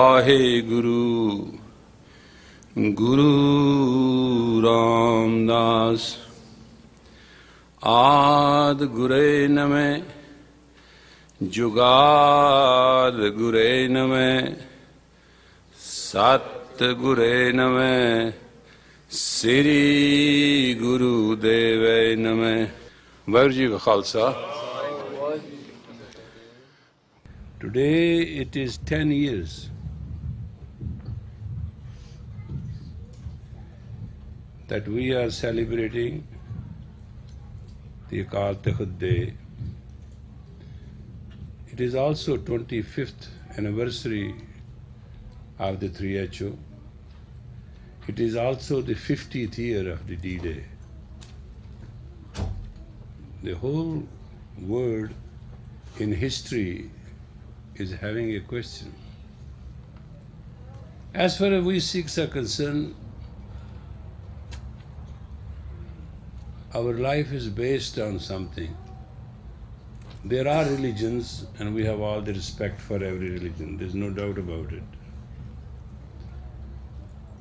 Vaheguru Guru Ramdas Ad Gure Name Jugad Gure Name Sat Gure Name Sri Guru Deve Name. Vaheguru Ji Ka Khalsa. Today it is 10 years that we are celebrating the Akal Takht Day. It is also 25th anniversary of the 3HO. It is also the 50th year of the D-Day. The whole world in history is having a question. As far as we Sikhs are concerned, our life is based on something. There are religions, and we have all the respect for every religion. There's no doubt about it.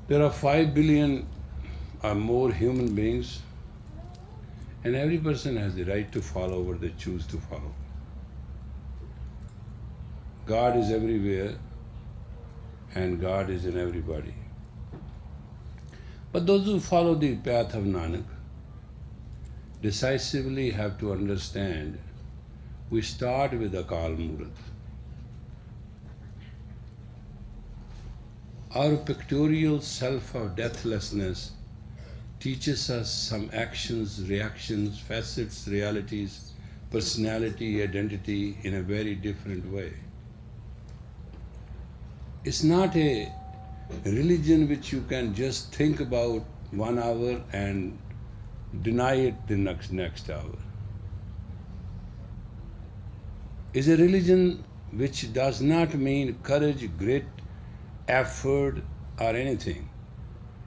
There are 5 billion or more human beings, and every person has the right to follow what they choose to follow. God is everywhere, and God is in everybody. But those who follow the path of Nanak decisively have to understand we start with Akal Murat. Our pictorial self of deathlessness teaches us some actions, reactions, facets, realities, personality, identity in a very different way. It's not a religion which you can just think about 1 hour and deny it the next hour. It's a religion which does not mean courage, grit, effort, or anything.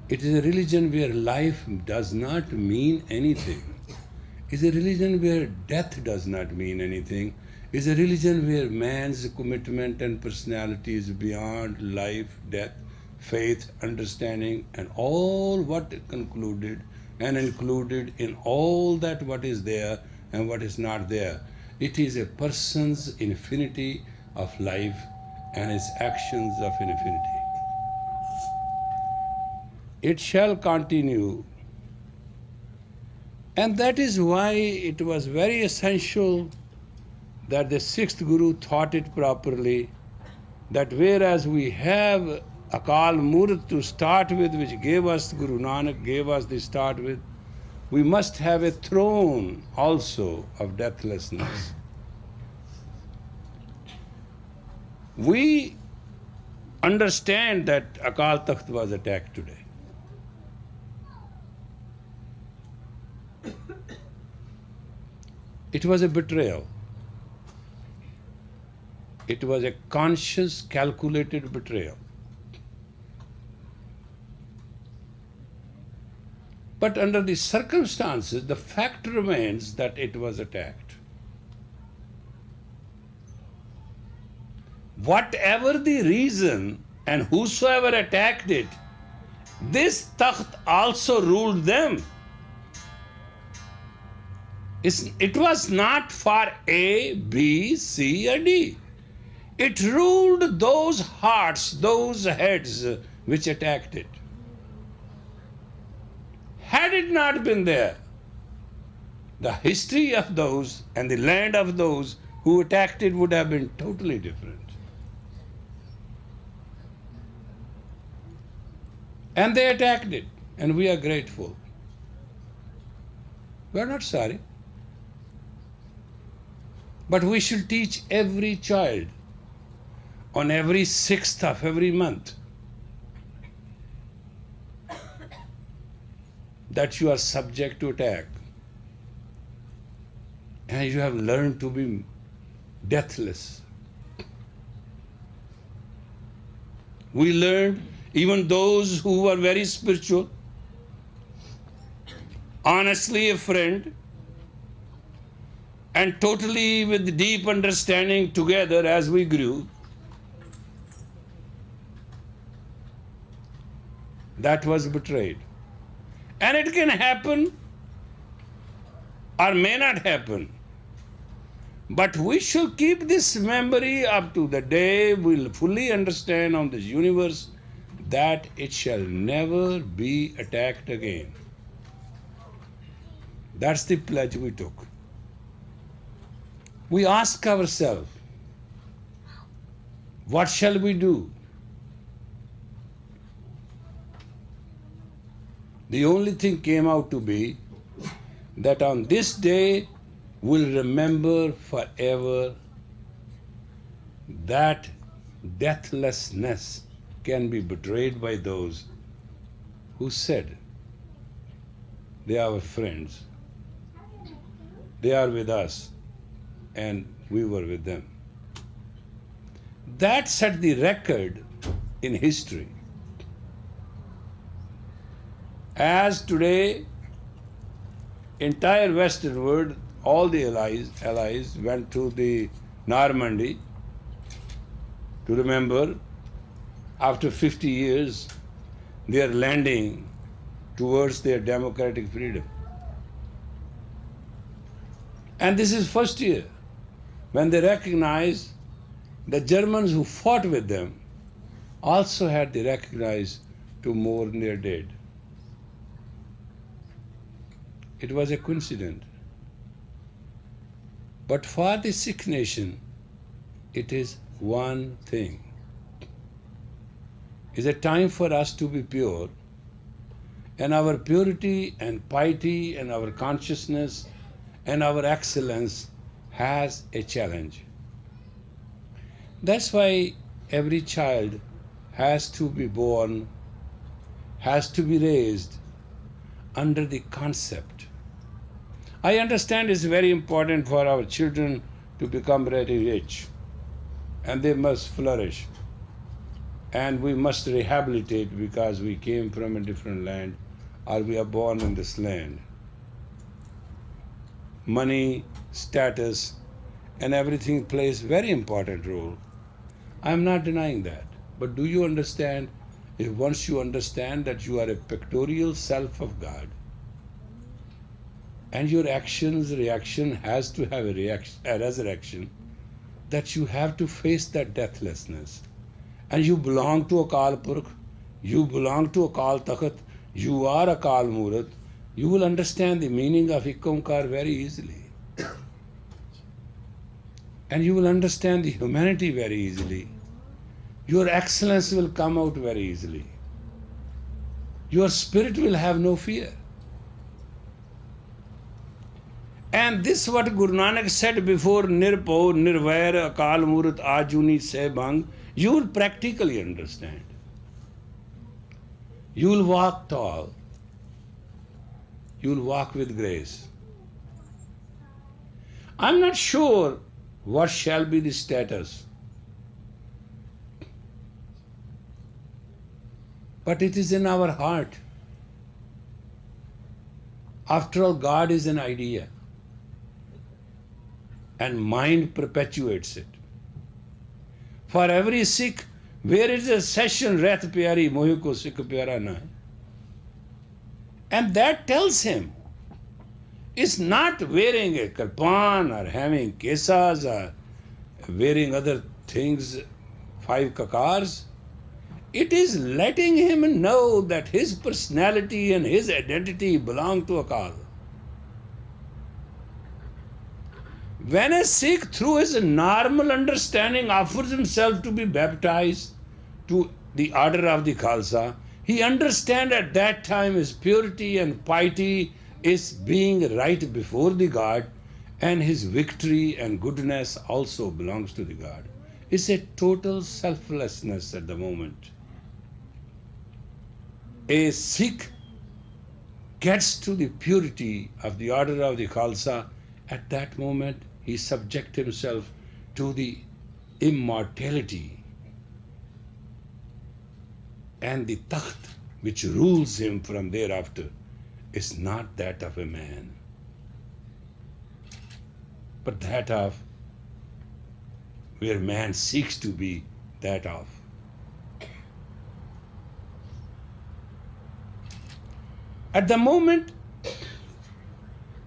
It is a religion where life does not mean anything. It's a religion where death does not mean anything. It's a religion where man's commitment and personality is beyond life, death, faith, understanding, and all what concluded and included in all that what is there and what is not there. It is a person's infinity of life and his actions of infinity. It shall continue. And that is why it was very essential that the 6th Guru taught it properly, that whereas we have Akal Murat to start with, which gave us, Guru Nanak gave us the start with, we must have a throne also of deathlessness. We understand that Akal Takht was attacked today. It was a betrayal. It was a conscious, calculated betrayal. But under the circumstances, the fact remains that it was attacked. Whatever the reason and whosoever attacked it, this Takht also ruled them. It was not for A, B, C, or D. It ruled those hearts, those heads which attacked it. Had it not been there, the history of those and the land of those who attacked it would have been totally different. And they attacked it, and we are grateful. We are not sorry. But we should teach every child on every 6th of every month that you are subject to attack, and you have learned to be deathless. We learned, even those who were very spiritual, honestly a friend, and totally with deep understanding together as we grew, that was betrayed. And it can happen or may not happen. But we should keep this memory up to the day we'll fully understand on this universe that it shall never be attacked again. That's the pledge we took. We ask ourselves, what shall we do? The only thing came out to be that on this day we'll remember forever that deathlessness can be betrayed by those who said they are our friends, they are with us, and we were with them. That set the record in history. As today, entire Western world, all the allies went to the Normandy to remember after 50 years they are landing towards their democratic freedom. And this is first year when they recognize the Germans who fought with them also had they recognized to mourn their dead. It was a coincidence. But for the Sikh nation, it is one thing. It's a time for us to be pure, and our purity and piety and our consciousness and our excellence has a challenge. That's why every child has to be born, has to be raised under the concept. I understand it's very important for our children to become very rich, and they must flourish, and we must rehabilitate because we came from a different land or we are born in this land. Money, status, and everything plays very important role. I'm not denying that. But do you understand, if once you understand that you are a pictorial self of God, and your reaction has to have a resurrection, that you have to face that deathlessness. And you belong to Akal Purkh, you belong to Akal Takht, you are Akal Murat, you will understand the meaning of Ik Onkar very easily. And you will understand the humanity very easily. Your excellence will come out very easily. Your spirit will have no fear. And this is what Guru Nanak said before, Nirpau, Nirvair, Akal Murat, Ajuni, Sebang, you will practically understand. You will walk tall. You will walk with grace. I'm not sure what shall be the status, but it is in our heart. After all, God is an idea, and mind perpetuates it. For every Sikh, where is a session, Rath Pyari, Mohi ko Sikh Pyara na hai. And that tells him, it's not wearing a kirpan or having kesas or wearing other things, 5 kakars. It is letting him know that his personality and his identity belong to Akal. When a Sikh, through his normal understanding, offers himself to be baptized to the order of the Khalsa, he understands at that time his purity and piety is being right before the God, and his victory and goodness also belongs to the God. It's a total selflessness at the moment. A Sikh gets to the purity of the order of the Khalsa. At that moment, he subjects himself to the immortality, and the takht which rules him from thereafter is not that of a man, but that of where man seeks to be that of. At the moment,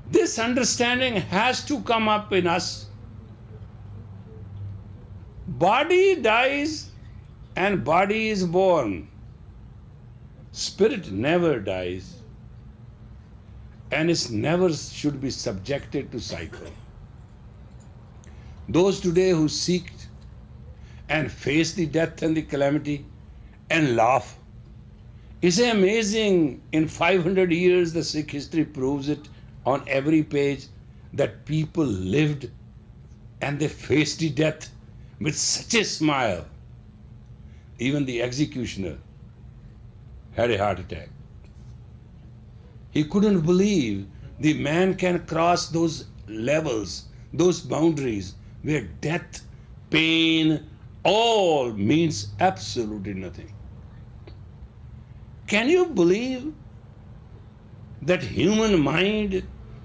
this understanding has to come up in us. Body dies and body is born. Spirit never dies and it never should be subjected to cycle. Those today who seek and face the death and the calamity and laugh. It's amazing. In 500 years, the Sikh history proves it on every page that people lived and they faced the death with such a smile. Even the executioner had a heart attack. He couldn't believe the man can cross those levels, those boundaries where death, pain, all means absolutely nothing. Can you believe that human mind,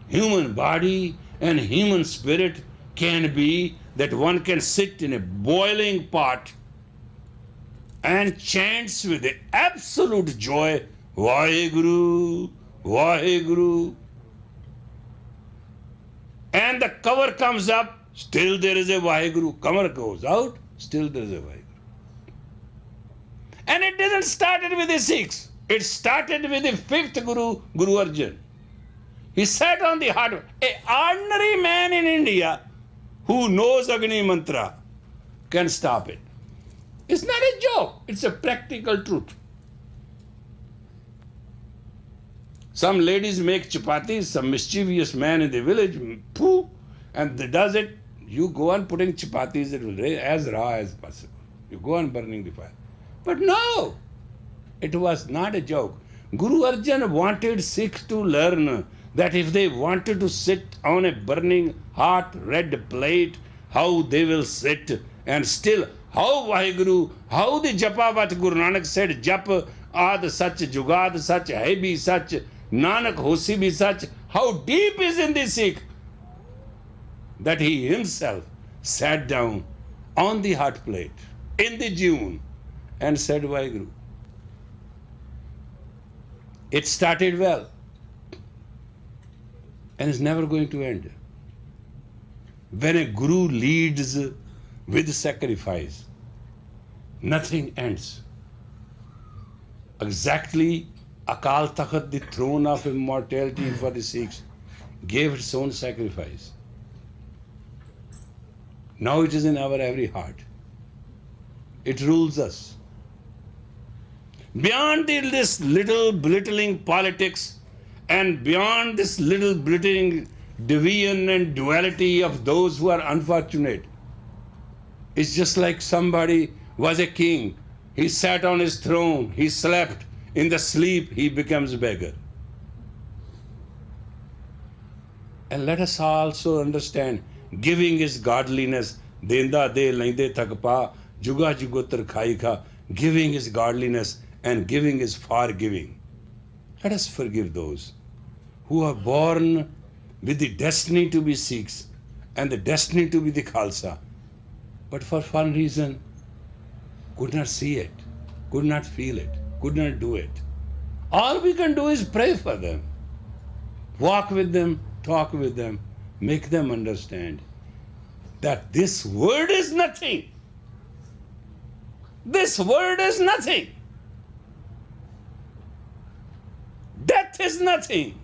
human body, and human spirit can be that one can sit in a boiling pot and chants with the absolute joy, Vaheguru, Vaheguru. And the cover comes up, still there is a Vaheguru. Cover goes out, still there is a Vaheguru. And it didn't start with the Sikhs. It started with the fifth Guru, Guru Arjan. He sat on the heart. An ordinary man in India who knows Agni Mantra can stop it. It's not a joke. It's a practical truth. Some ladies make chapatis, some mischievous man in the village, poo, and they does it. You go on putting chapatis, it will be as raw as possible. You go on burning the fire. But no, it was not a joke. Guru Arjan wanted Sikhs to learn that if they wanted to sit on a burning hot red plate, how they will sit, and still how Vaheguru, how the japa what Guru Nanak said, jap ad sach, jugad sach, hai bhi sach, Nanak hosi bhi sach, how deep is in the Sikh that he himself sat down on the hot plate in the June and said Vaheguru. It started well and is never going to end. When a Guru leads with sacrifice, nothing ends. Exactly, Akal Takht, the throne of immortality for the Sikhs, gave its own sacrifice. Now it is in our every heart. It rules us. Beyond this little belittling politics and beyond this little belittling division and duality of those who are unfortunate, it's just like somebody was a king. He sat on his throne, he slept. In the sleep, he becomes a beggar. And let us also understand, giving is godliness. Denda de lainde thakpa, juga jugotar khai kha. Giving is godliness and giving is forgiving. Let us forgive those who are born with the destiny to be Sikhs and the destiny to be the Khalsa, but for one reason could not see it, could not feel it, could not do it. All we can do is pray for them, walk with them, talk with them, make them understand that this word is nothing. This word is nothing. Death is nothing.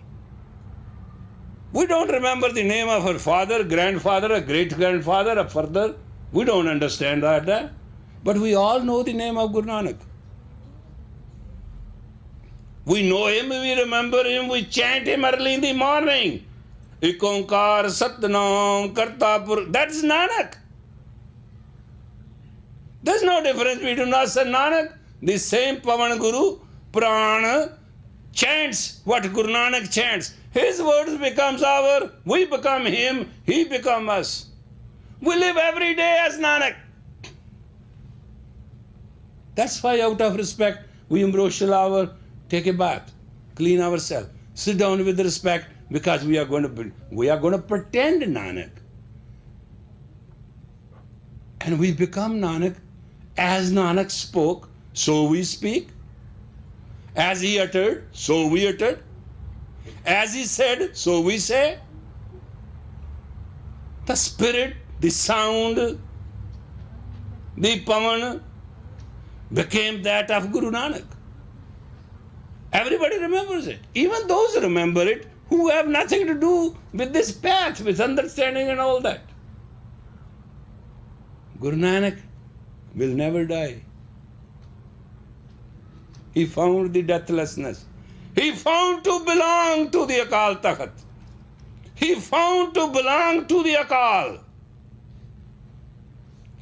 We don't remember the name of our father, grandfather, or great-grandfather, or further. We don't understand that. But we all know the name of Guru Nanak. We know him, we remember him, we chant him early in the morning. Ik Onkar Satnam Kartapur. That's Nanak. There's no difference between us and Nanak. The same Pavan Guru, Prana, chants what Guru Nanak chants. His words becomes our, we become him, he become us. We live every day as Nanak. That's why out of respect, we embrace shower, take a bath, clean ourselves, sit down with respect, because we are going to pretend Nanak. And we become Nanak. As Nanak spoke, so we speak. As he uttered, so we uttered. As he said, so we say. The spirit, the sound, the pavan became that of Guru Nanak. Everybody remembers it. Even those remember it who have nothing to do with this path, with understanding and all that. Guru Nanak will never die. He found the deathlessness. He found to belong to the Akal Takht. He found to belong to the Akal.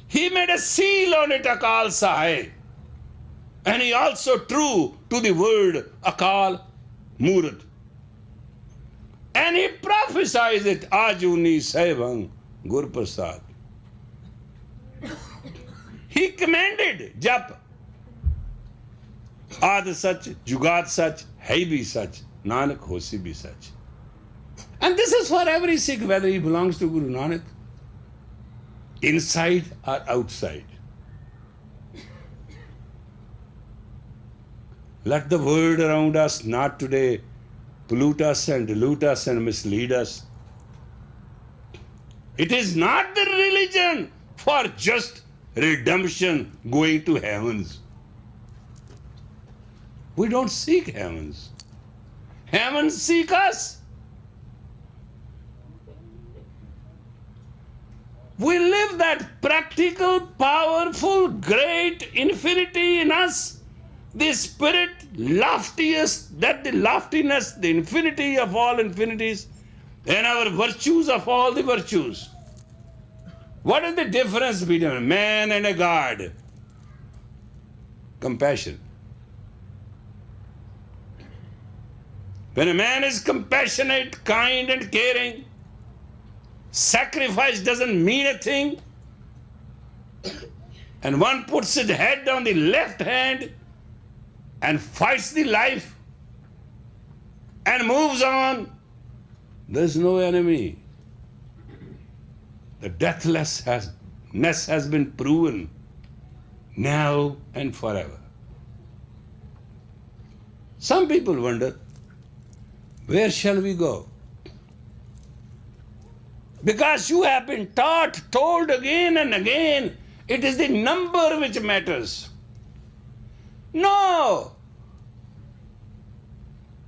He made a seal on it, Akal Sahai. And he also true to the word Akal Murad. And he prophesied it, Ajuni Saibang Gur Prasad. He commanded Jap. Ad Sach, Jugat Sach, Hai Bhi Sach, Nanak Hosi Bhi Sach. And this is for every Sikh, whether he belongs to Guru Nanak, inside or outside. Let the world around us not today pollute us and dilute us and mislead us. It is not the religion for just redemption going to heavens. We don't seek heavens. Heavens seek us. We live that practical, powerful, great infinity in us. The spirit loftiest, that the loftiness, the infinity of all infinities, and our virtues of all the virtues. What is the difference between a man and a God? Compassion. When a man is compassionate, kind, and caring, sacrifice doesn't mean a thing. And one puts his head on the left hand and fights the life and moves on. There's no enemy. The deathlessness has been proven now and forever. Some people wonder, where shall we go? Because you have been taught, told again and again, it is the number which matters. No!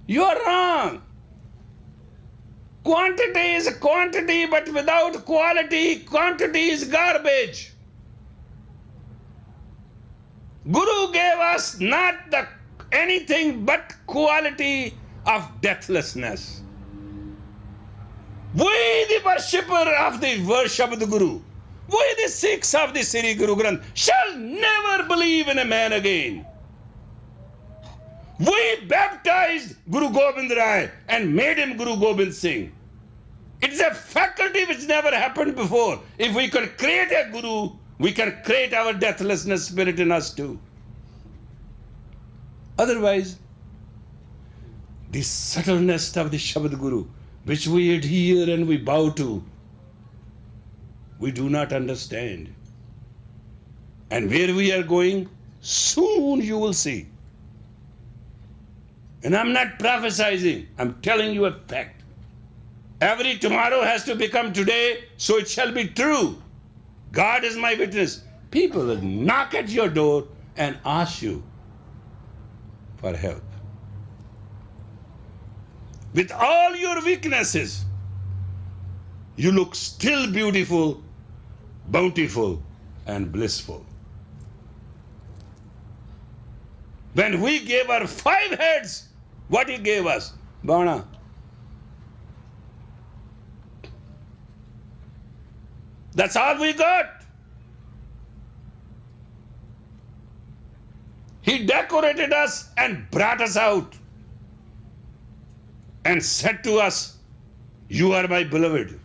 You are wrong. Quantity is a quantity, but without quality, quantity is garbage. Guru gave us not anything but quality of deathlessness. We, the worshipper of the worship of the Guru, we, the Sikhs of the Sri Guru Granth, shall never believe in a man again. We baptized Guru Gobind Rai and made him Guru Gobind Singh. It is a faculty which never happened before. If we can create a Guru, we can create our deathlessness spirit in us too. Otherwise, the subtleness of the Shabad Guru, which we adhere and we bow to, we do not understand. And where we are going, soon you will see. And I'm not prophesizing, I'm telling you a fact. Every tomorrow has to become today, so it shall be true. God is my witness. People will knock at your door and ask you for help. With all your weaknesses, you look still beautiful, bountiful, and blissful. When we gave our 5 heads, what he gave us? Bana. That's all we got. He decorated us and brought us out and said to us, you are my beloved.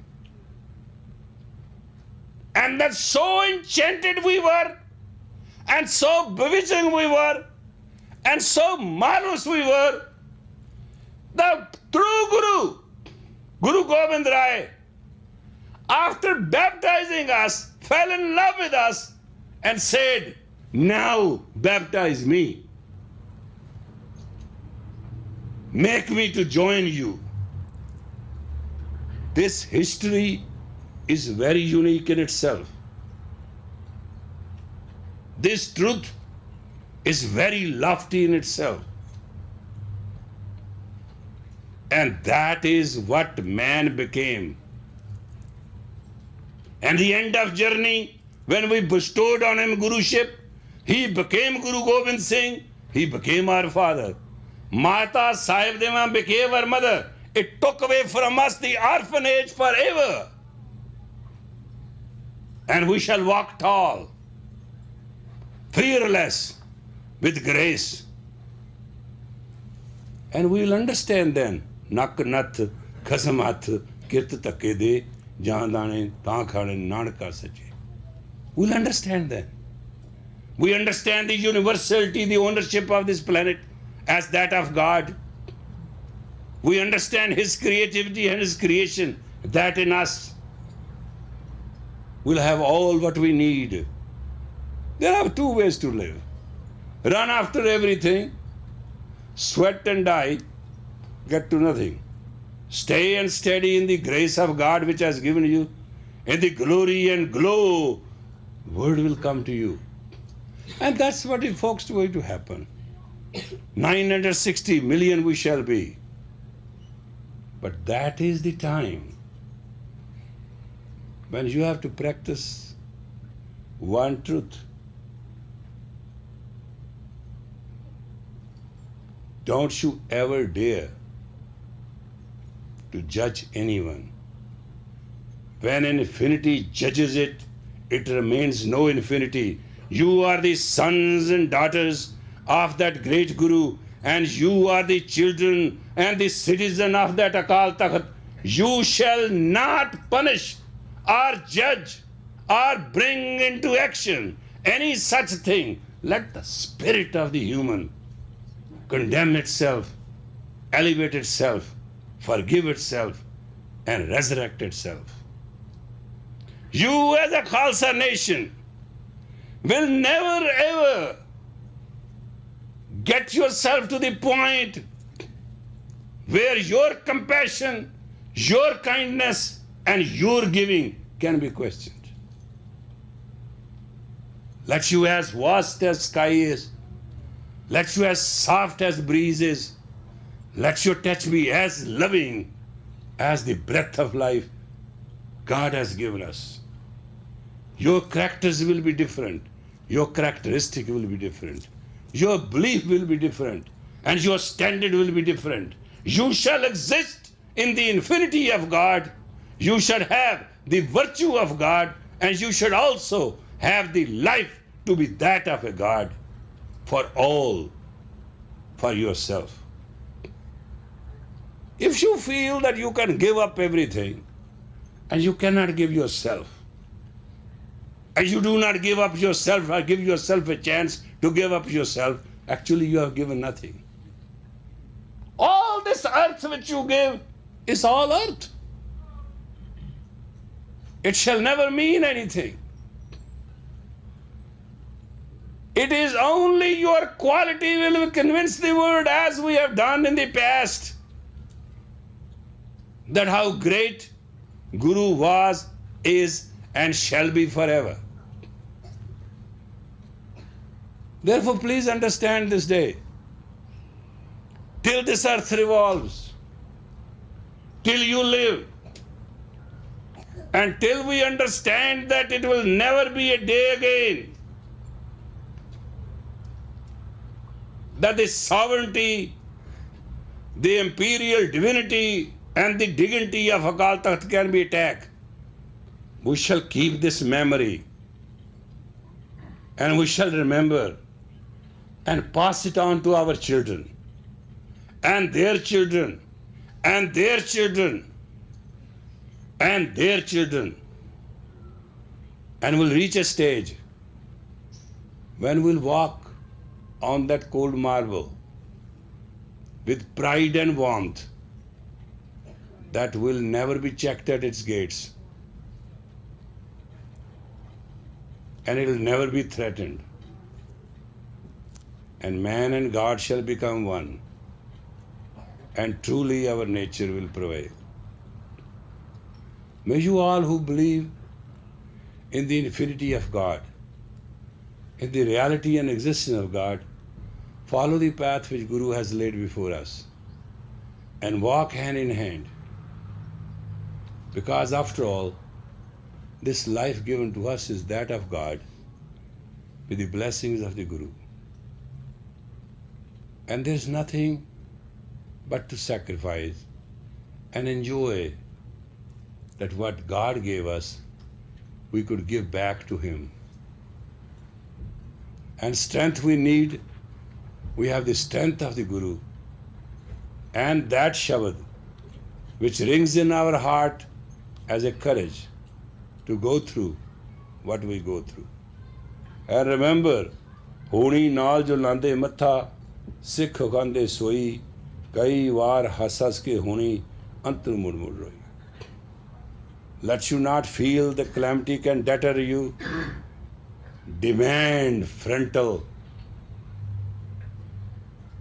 And that so enchanted we were, and so bewitching we were, and so marvelous we were, the true Guru, Guru Gobind Rai, after baptizing us, fell in love with us and said, now baptize me. make me to join you. This history is very unique in itself. This truth is very lofty in itself. And that is what man became. And the end of journey, when we bestowed on him Guruship, he became Guru Gobind Singh, he became our father. Mata Sahib Deva became our mother. It took away from us the orphanage forever. And we shall walk tall, fearless, with grace. And we will understand then, nak nath, khasamath, kirt takke de, jaan dane, taan khane, nanaka sache. We'll understand then. We understand the universality, the ownership of this planet as that of God. We understand His creativity and His creation, that in us we'll have all what we need. There are two ways to live. Run after everything, sweat and die, get to nothing. Stay and steady in the grace of God which has given you. In the glory and glow, word will come to you. And that's what is folks going to happen. 960 million we shall be. But that is the time when you have to practice one truth. Don't you ever dare to judge anyone. When infinity judges it, it remains no infinity. You are the sons and daughters of that great Guru, and you are the children and the citizen of that Akal Takht. You shall not punish or judge or bring into action any such thing. Let the spirit of the human condemn itself, elevate itself, forgive itself, and resurrect itself. You as a Khalsa nation will never ever get yourself to the point where your compassion, your kindness, and your giving can be questioned. Let you as vast as sky is, let you as soft as breeze is, let your touch be as loving as the breath of life God has given us. Your characters will be different. Your characteristic will be different. Your belief will be different. And your standard will be different. You shall exist in the infinity of God. You shall have the virtue of God. And you should also have the life to be that of a God for all, for yourself. If you feel that you can give up everything and you cannot give yourself, and you do not give up yourself or give yourself a chance to give up yourself, actually you have given nothing. All this earth which you give is all earth. It shall never mean anything. It is only your quality will convince the world, as we have done in the past, that how great Guru was, is, and shall be forever. Therefore, please understand this day. Till this earth revolves, till you live, and till we understand that it will never be a day again, that the sovereignty, the imperial divinity, and the dignity of Akal Takht can be attacked, we shall keep this memory, and we shall remember and pass it on to our children, and their children, and their children, and their children. And we'll reach a stage when we'll walk on that cold marble with pride and warmth that will never be checked at its gates, and it will never be threatened. And man and God shall become one. and truly our nature will prevail. May you all who believe in the infinity of God, in the reality and existence of God, follow the path which Guru has laid before us and walk hand in hand. Because after all, this life given to us is that of God with the blessings of the Guru. And there's nothing but to sacrifice and enjoy that what God gave us, we could give back to Him. And strength we need, we have the strength of the Guru. And that Shabad, which rings in our heart as a courage to go through what we go through. And remember, Honi naal jo lande matha, Sikh khande soi, kai war hasas ke honi, antar mud mud roi. Let you not feel the calamity can deter you. Demand frontal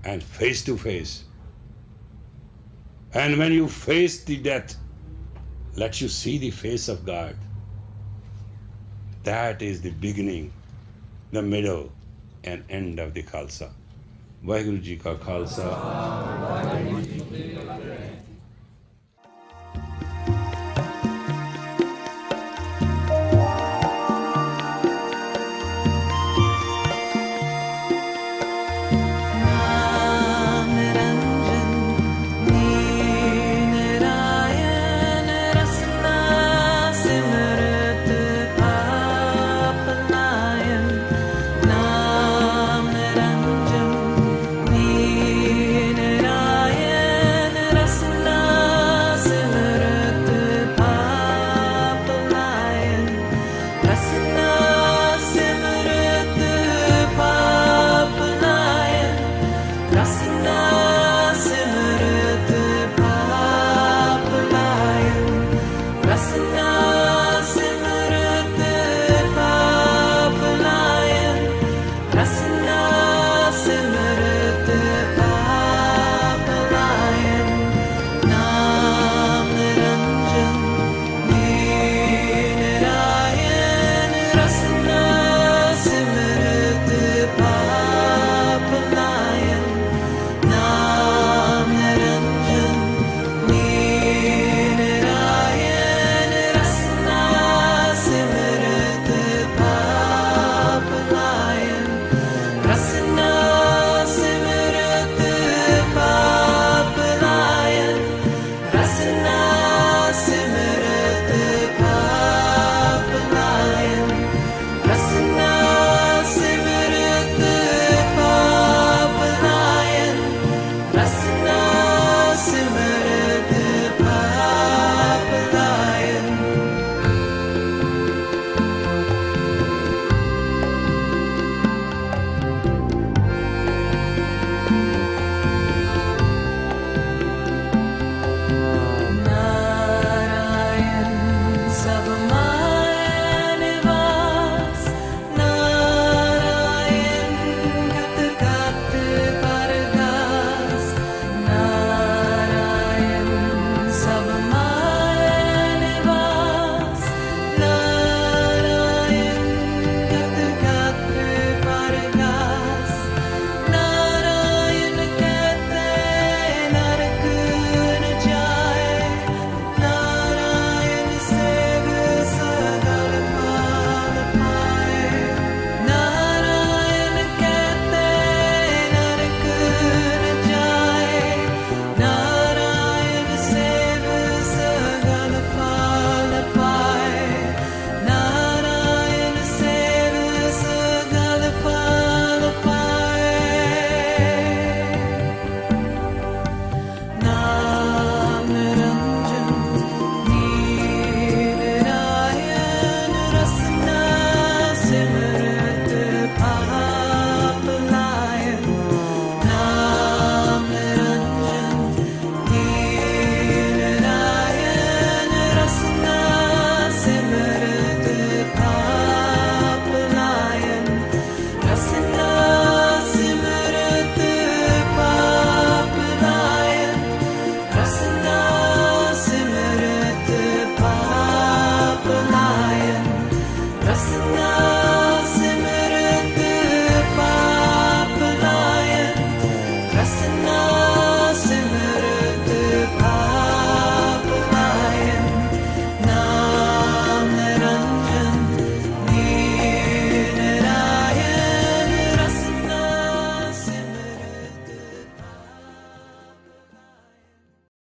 and face to face. And when you face the death, let you see the face of God. That is the beginning, the middle, and end of the Khalsa. Vaheguru Ji Ka Khalsa.